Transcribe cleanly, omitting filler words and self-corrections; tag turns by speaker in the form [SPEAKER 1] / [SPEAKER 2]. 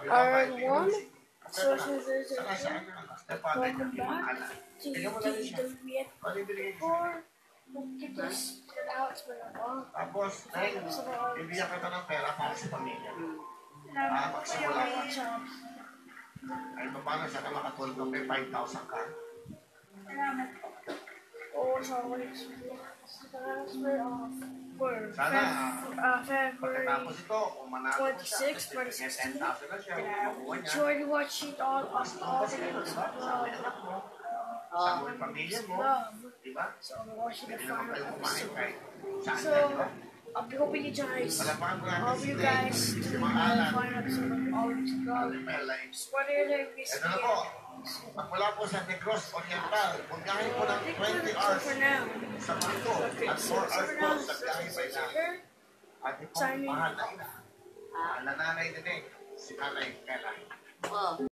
[SPEAKER 1] R1 Social Civilization. Welcome back to DWF 4. Kita now it's been a while.
[SPEAKER 2] Tapos, bibigyan kita ng pera para sa pamilya. Magsimula ka. Ay, paano siya ka makatulog ng 5,000 ka?
[SPEAKER 1] Oh, sorry. Transfer of February
[SPEAKER 2] Pagkatapos ito, kung manalo mo siya,
[SPEAKER 1] 26,
[SPEAKER 2] 10,000 na siya, makukuha niya.
[SPEAKER 1] enjoy watching all of the games.
[SPEAKER 2] Sa mga pamilya mo, di ba?
[SPEAKER 1] So I'm watching the
[SPEAKER 2] Hindi naman
[SPEAKER 1] final
[SPEAKER 2] kayo kumain
[SPEAKER 1] episode.
[SPEAKER 2] kahit saan
[SPEAKER 1] So
[SPEAKER 2] yan, di ba?
[SPEAKER 1] I'll be hoping you guys,
[SPEAKER 2] Palapakan ko natin
[SPEAKER 1] all of
[SPEAKER 2] si
[SPEAKER 1] you
[SPEAKER 2] Glenn,
[SPEAKER 1] guys
[SPEAKER 2] si
[SPEAKER 1] to the
[SPEAKER 2] Mahalan,
[SPEAKER 1] final episode of All to Go.
[SPEAKER 2] Lives.
[SPEAKER 1] Whatever this
[SPEAKER 2] Ito na po, magmula po sa Negros Oriental, bugyahin po ng 20 hours
[SPEAKER 1] for now.
[SPEAKER 2] sa Manto at 4 hours po sa biyahe by lang. At itong mahal na ina, mahal na nanay din si Nanay Kela.